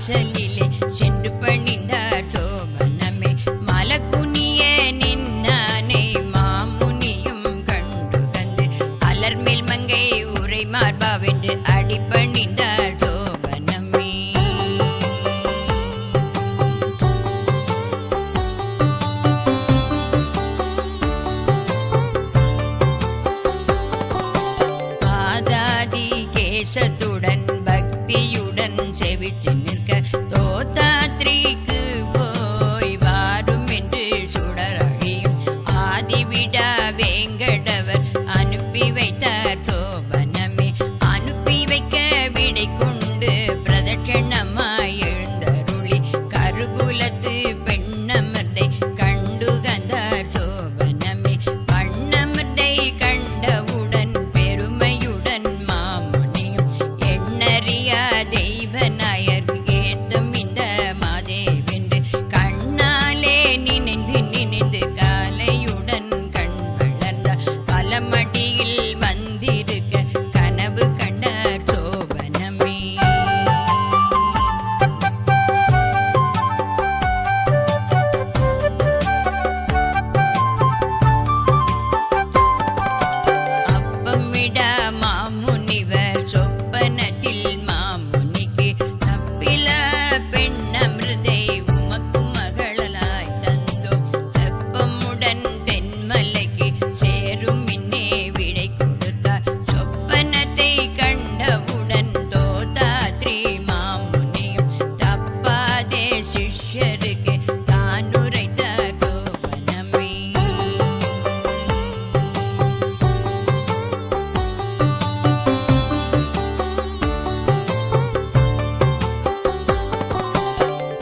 வாசலிலே சென்று பணிந்தார் சோபனமே. மலக்குனிய நின்னானை மாமுனியும் கண்டு கண்டு அலர்மேல் மங்கை உரை மார்பாவென்று அடிபணிந்தார் சோபனமே. பாதாதி கேசத்துடன் பக்தியுடன் செவிச்சு நிற்க தோதாத்ரிக்கு போய் வாரும் என்று சுடரழியும் ஆதிவிடா வேங்கடவர் அனுப்பி வைத்தார் சோபனமே. அனுப்பி வைக்க விடை கொண்டு பிரதட்சணமாய் எழுந்தருளி கருகுலத்து பெண்ணமர்தை கண்டு கந்தார் சோபனமே. பண்ணமர்தை கண்டவுடன் பெருமையுடன் மாமுனியும் எண்ணறியா தெய்வநாயர் ஏத்தம் இந்த மாதேவென்று கண்ணாலே நினைந்து நினைந்து காலையுடன் கண் வளர்ந்தார். பலமடியில் வந்திருக்க கனவு கண்டார் சோபனமே. அப்பமிடா மாமுனிவர் சொப்பனத்தில் மாமுனிக்கு தப்பில பெண்ணமிருதை உமக்கு மகளாய் தந்தோ செப்பமுடன் தென்மலைக்கு சேரும் மின்னே விடை கொடுத்தார். சொப்பனத்தை கண்டவுடன் தோதாத்ரி மாமுனியும் தப்பாதே சிஷ்யருக்கு தான் உரைத்தார் சோபனமே.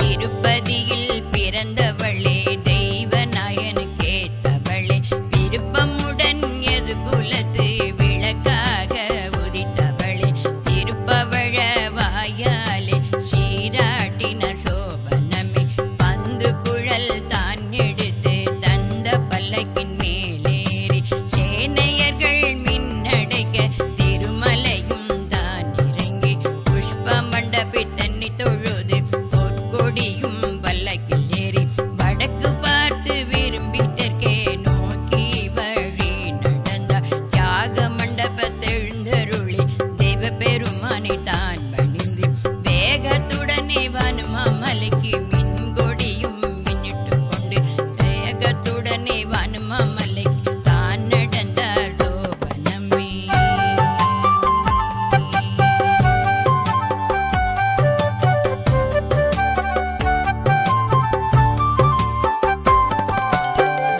திருப்பதியில் பிறந்தவளே தெய்வநாயனுக்கேத்தவளே விருப்பமுடன் எதிர்குலத்து விளக்காக உதித்தவளே. திருப்பவழ வாயாலே சீராட்டினர் சோபனமே. பந்து குழல் தான் எடுத்து தந்த பல்லக்கின் மேலேறி சேனையர்கள் மின்னடைக்க திருமலையும் தான் இறங்கி புஷ்ப மண்டபத்தன்னி தொழுது பொற்கொடியும் பல்லக்கில் ஏறி வடக்கு பார்த்து விரும்பி தெற்கே நோக்கி வழி நடந்தார். தியாக மண்டபத்தெழுந்தருளி தெய்வ பெருமானை தான் பணிந்து வேகத்துடனே வானுமாமலைக்கு மின்கொடியும் மின்னிட்டு கொண்டு வேகத்துடனே வானுமாமலைக்கு தான் நடந்தார் சோபனமே.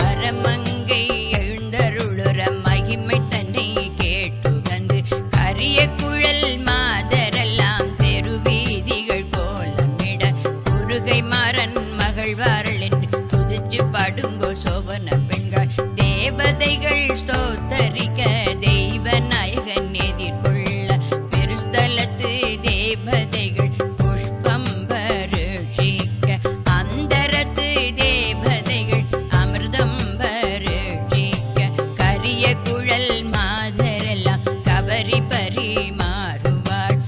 வரமங்கை எழுந்தருளுற மகிமை தன்னை கேட்டு வந்து கரிய குழல் மாதரெல்லாம் தெருவீதிகள் கோலமிட குறுகை மாறன் மகள்வாரல் என்று துதிச்சு படுங்கோ சோபன பெண்கள் தேவதைகள் சோத்தரிக்க தெய்வநாயகன் எதிர்கொள்ள பெருஸ்தலத்து தேவதைகள் புஷ்பம் வருஷிக்க அந்தரத்து தேவதைகள் அமிர்தம் வருஷிக்க கரிய குழல் மாதரெல்லாம் கவரி பரிமாறுவாள்.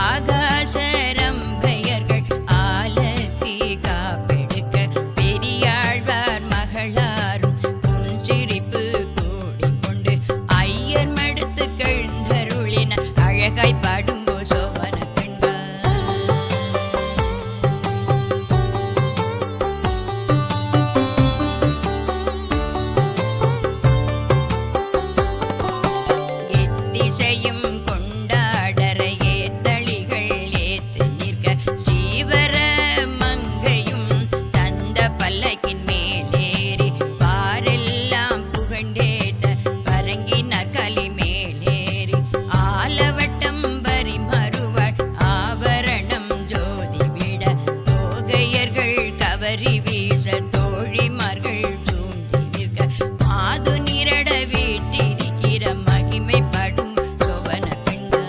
ஆகாசரம்பையர்கள் ஆலத்தி காப்பெடுக்க பெரியாழ்வார் மகளாரும் புன்சிரிப்பு கூடிக்கொண்டு ஐயர் மடுத்து கழுந்தருளின அழகாய் பாடுங்கோ சோபன பெண்கள். எத்திசையும் கொண்டாடற ஏத்தளிகள் ஏத்து நிற்க ஸ்ரீவர மங்கையும் தந்த பல்லக்கின் மேலேறி பாரெல்லாம் புகண்டேத்த பரங்கினார் களி மேலேறி ஆலவட்டம் பரிமருவாள் ஆவரணம் ஜோதி விட தோகையர்கள் கவரி வீச தோழிமார்கள் சூழ்ந்து நிற்க மாது நிரட வீட்டிருக்கிற மகிமை படும் சோபன பெண்கள்.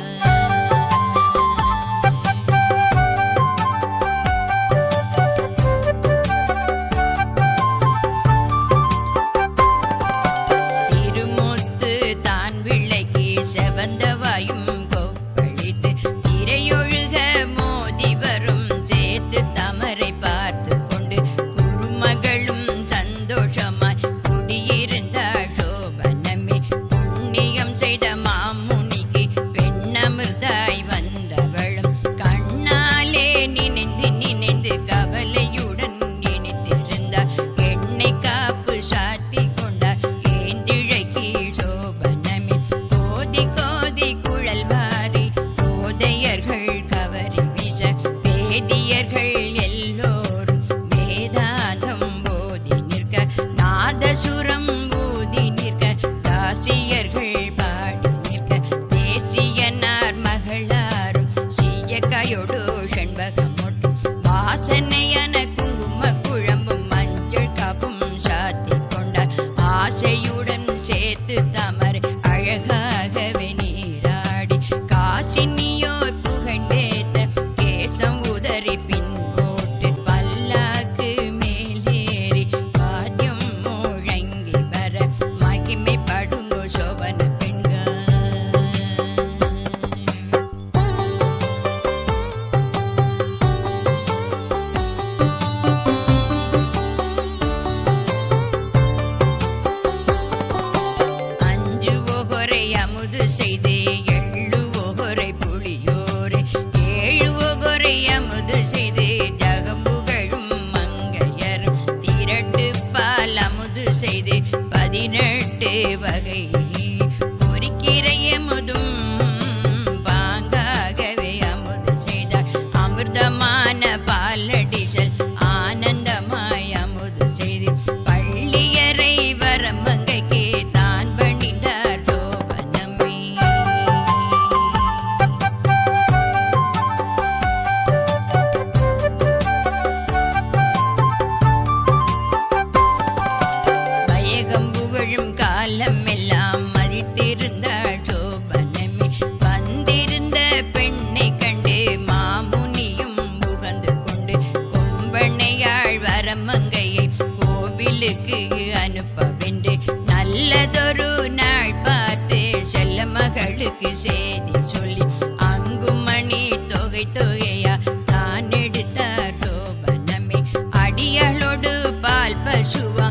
திருமுத்து தான் விளக்கி செவந்தவாயும் கொப்பளித்து திரையொழுக மோதி வரும் சேத்து தமரை பார்த்து கொண்டு குருமகளும் சந்தோஷமாய் குடியிருந்தாள் சோபனமே. புண்ணியம் செய்த மாமுனிக்கு பெண்ணமிர்தாய் வந்தவளும் கண்ணாலே நினைந்து நினைந்து கவலையுடன் நினைத்திருந்தார். எண்ணெய் காப்பு சாத்தி கொண்டார் ஏந்திழைக்கு சோபனமே. கோதி கோதி குழல் வாரி கோதையர்கள் கவரி வீச வேதியர்கள் எல்லோரும் வேதாந்தம் போதி நிற்க நாதசுரம் ஊதி நிற்க தாசியர்கள் பாடி நிற்க தேசியனார் மகளாரும் சீயக்காயோடு செண்பகமொட்டும் வாசனையான குங்கும குழம்பும் மஞ்சள் காப்பும் சாத்தி கொண்டார். ஆசையுடன் சேர்த்து தமரை அழகாகவே நீராடி காசினியோர் புகழ்ந்தேத்த கேசம் உதறி பின் போட்டு பல்லாக்கு மேலேறி வாத்தியம் முழங்கி வர மகிமை படுங்கோ சோபன பெண்கள். அஞ்சு ஒகொரை அமுது செய்து எள்ளு ஒகொரை புளியோரை ஏழு ஒகொரை அமுது செய்து ஜகம்புகழும் மங்கையரும் திரட்டு பால் அமுது செய்து 18 வகை பொறிக்கிறை அமுதும் பாங்காகவே அமுது செய்தார். அமிர்தமான பாலடிசல் ஆனந்தமாய் அமுது செய்து பள்ளியறை வரமங்கைக்கு தான் பணிந்தார் சோபனமே. பயகம் புகழும் காலம் எல்லாம் மதித்திருந்தாள் சோபனமே. வந்திருந்த பெண்ணை கண்டு மாமுனியும் புகந்து கொண்டு கொம்பனையாள் வரமங்கையை கோவிலுக்கு அனுப்பவென்று நல்லதொரு நாள் பார்த்து செல்ல மகளுக்கு செய்தி சொல்லி அங்குமணி தொகை தொகையா தான் எடுத்தார் சோபனமே. அடியாளோடு பால் பசுவா